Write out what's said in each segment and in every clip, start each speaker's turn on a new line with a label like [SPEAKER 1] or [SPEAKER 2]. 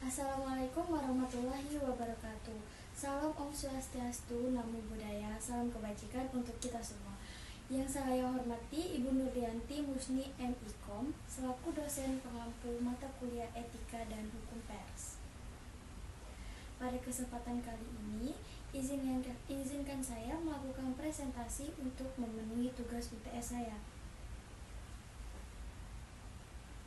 [SPEAKER 1] Assalamualaikum warahmatullahi wabarakatuh. Salam Om Swastiastu, Namo Buddhaya, salam kebajikan untuk kita semua. Yang saya hormati Ibu Nurdianti Musni M.Ikom selaku dosen pengampu mata kuliah Etika dan Hukum Pers. Pada kesempatan kali ini, izinkan saya melakukan presentasi untuk memenuhi tugas UTS saya.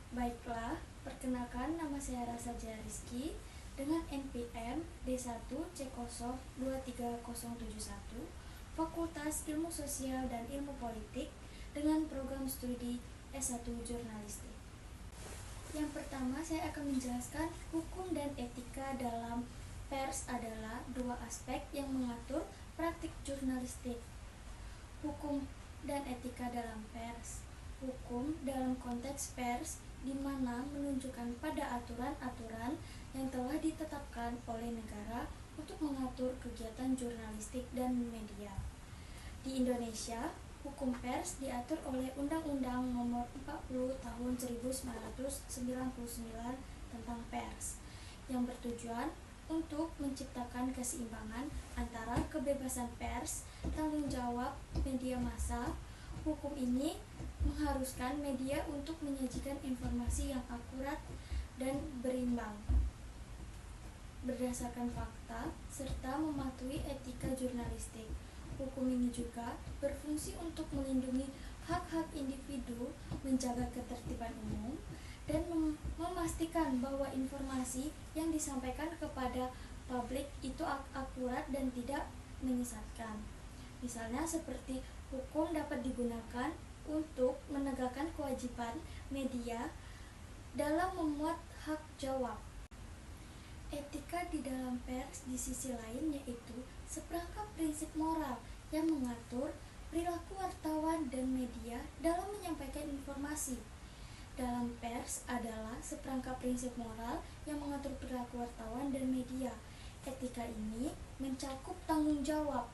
[SPEAKER 1] Baiklah, perkenalkan nama saya Rasa Jaya Rizky dengan NPM D1C023071 Fakultas Ilmu Sosial dan Ilmu Politik dengan program studi S1 Jurnalistik. Yang pertama, saya akan menjelaskan hukum dan etika dalam pers adalah dua aspek yang mengatur praktik jurnalistik. Hukum dan etika dalam pers. Hukum dalam konteks pers di mana menunjukkan pada aturan-aturan yang telah ditetapkan oleh negara untuk mengatur kegiatan jurnalistik dan media. Di Indonesia, hukum pers diatur oleh Undang-Undang Nomor 40 Tahun 1999 tentang pers yang bertujuan untuk menciptakan keseimbangan antara kebebasan pers, tanggung jawab media massa. Hukum ini mengharuskan media untuk menyajikan informasi yang akurat dan berimbang, berdasarkan fakta, serta mematuhi etika jurnalistik. Hukum ini juga berfungsi untuk melindungi hak-hak individu, menjaga ketertiban umum, dan memastikan bahwa informasi yang disampaikan kepada publik itu akurat dan tidak menyesatkan. Misalnya seperti hukum dapat digunakan untuk menegakkan kewajiban media dalam memuat hak jawab. Etika di dalam pers di sisi lain yaitu seperangkat prinsip moral yang mengatur perilaku wartawan dan media dalam menyampaikan informasi. Dalam pers adalah seperangkat prinsip moral yang mengatur perilaku wartawan dan media. Etika ini mencakup tanggung jawab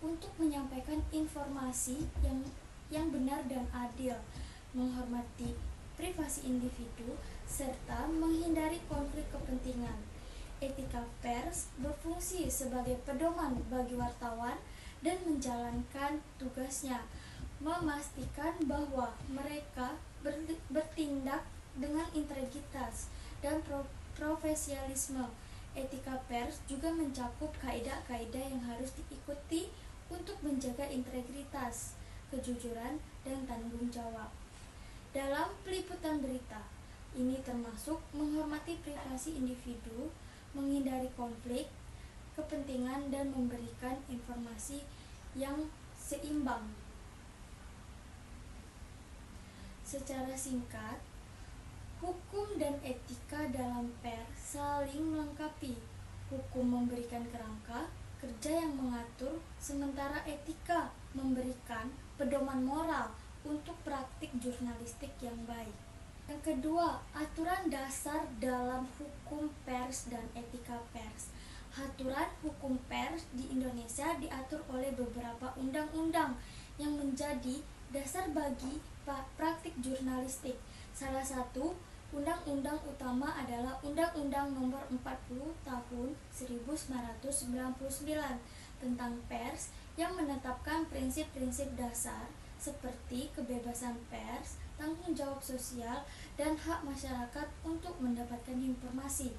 [SPEAKER 1] untuk menyampaikan informasi yang benar dan adil, menghormati privasi individu, serta menghindari konflik kepentingan. Etika pers berfungsi sebagai pedoman bagi wartawan dan menjalankan tugasnya, memastikan bahwa mereka bertindak dengan integritas dan profesionalisme. Etika pers juga mencakup kaidah-kaidah yang harus diikuti untuk menjaga integritas, kejujuran, dan tanggung jawab. Dalam peliputan berita, ini termasuk menghormati privasi individu, menghindari konflik kepentingan, dan memberikan informasi yang seimbang. Secara singkat, hukum dan etika dalam pers saling melengkapi. Hukum memberikan kerangka kerja yang mengatur, sementara etika memberikan pedoman moral untuk praktik jurnalistik yang baik. Yang kedua, aturan dasar dalam hukum pers dan etika pers. Aturan hukum pers di Indonesia diatur oleh beberapa undang-undang yang menjadi dasar bagi praktik jurnalistik. Salah satu undang-undang utama adalah Undang-Undang Nomor 40 Tahun 1999 tentang pers yang menetapkan prinsip-prinsip dasar seperti kebebasan pers, tanggung jawab sosial, dan hak masyarakat untuk mendapatkan informasi.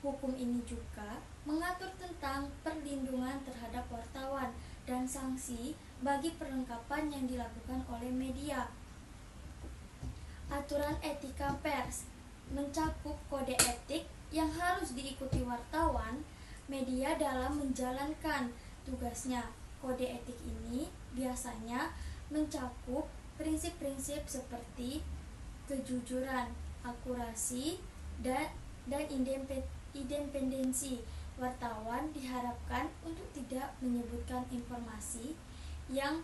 [SPEAKER 1] Hukum ini juga mengatur tentang perlindungan terhadap wartawan dan sanksi bagi perlengkapan yang dilakukan oleh media. Aturan etika pers mencakup kode etik yang harus diikuti wartawan media dalam menjalankan tugasnya. Kode etik ini biasanya mencakup prinsip-prinsip seperti kejujuran, akurasi, dan independensi. Wartawan diharapkan untuk tidak menyebutkan informasi yang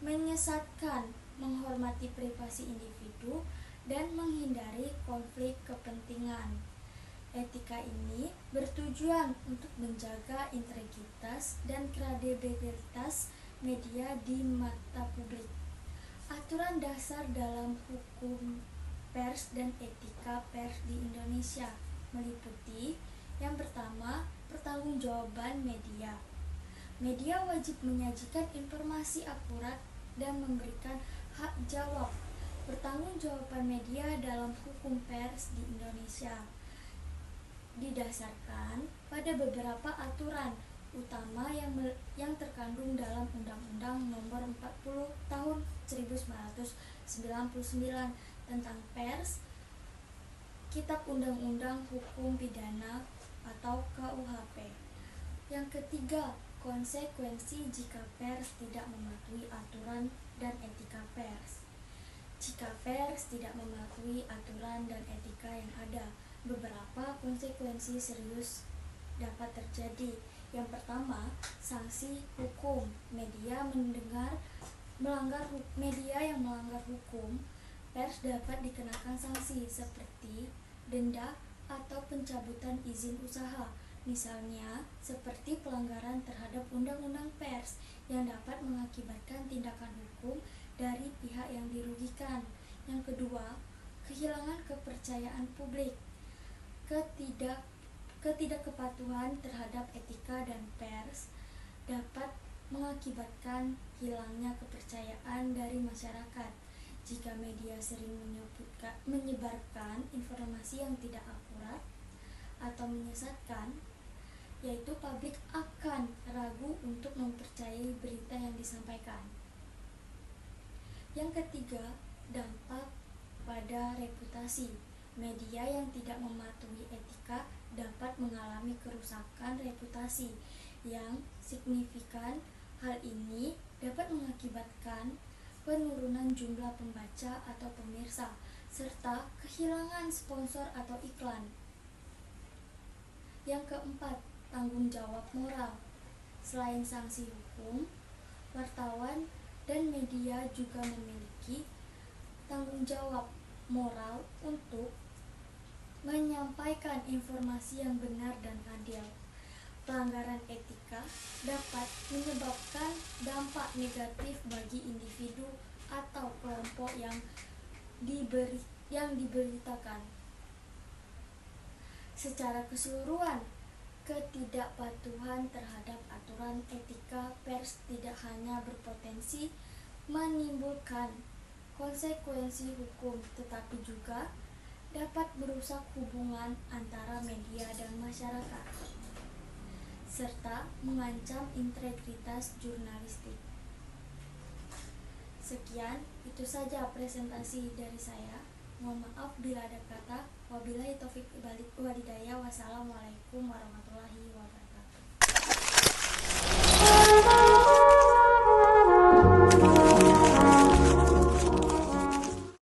[SPEAKER 1] menyesatkan, menghormati privasi individu, dan menghindari konflik kepentingan. Etika ini bertujuan untuk menjaga integritas dan kredibilitas media di mata publik. Aturan dasar dalam hukum pers dan etika pers di Indonesia. meliputi yang pertama, pertanggungjawaban media. Media wajib menyajikan informasi akurat dan memberikan hak jawab. Pertanggungjawaban media dalam hukum pers di Indonesia didasarkan pada beberapa aturan utama yang terkandung dalam Undang-Undang Nomor 40 Tahun 1999 tentang pers, Kitab Undang-Undang Hukum Pidana atau KUHP. Yang ketiga, konsekuensi jika pers tidak mematuhi aturan dan etika pers. Jika pers tidak mematuhi aturan dan etika yang ada, beberapa konsekuensi serius dapat terjadi. Yang pertama, sanksi hukum. Media yang melanggar hukum, pers dapat dikenakan sanksi seperti denda atau pencabutan izin usaha. Misalnya, seperti pelanggaran terhadap Undang-Undang Pers yang dapat mengakibatkan tindakan hukum dari pihak yang dirugikan. Yang kedua, kehilangan kepercayaan publik. Ketidakkepatuhan terhadap etika dan pers dapat mengakibatkan hilangnya kepercayaan dari masyarakat. Jika media sering menyebarkan informasi yang tidak akurat atau menyesatkan, yaitu publik akan ragu untuk mempercayai berita yang disampaikan. Yang ketiga, dampak pada reputasi. Media yang tidak mematuhi etika dapat mengalami kerusakan reputasi yang signifikan. Hal ini dapat mengakibatkan penurunan jumlah pembaca atau pemirsa, serta kehilangan sponsor atau iklan. Yang keempat, tanggung jawab moral. Selain sanksi hukum, wartawan dan media juga memiliki tanggung jawab moral untuk menyampaikan informasi yang benar dan adil. Pelanggaran etika dapat menyebabkan dampak negatif bagi individu atau kelompok yang diberitakan. Secara keseluruhan, ketidakpatuhan terhadap aturan etika pers tidak hanya berpotensi menimbulkan konsekuensi hukum, tetapi juga dapat merusak hubungan antara media dan masyarakat, serta mengancam integritas jurnalistik. Sekian, itu saja presentasi dari saya. Mohon maaf bila ada kata. Wabillahi taufik wal hidayah. Wassalamualaikum warahmatullahi wabarakatuh.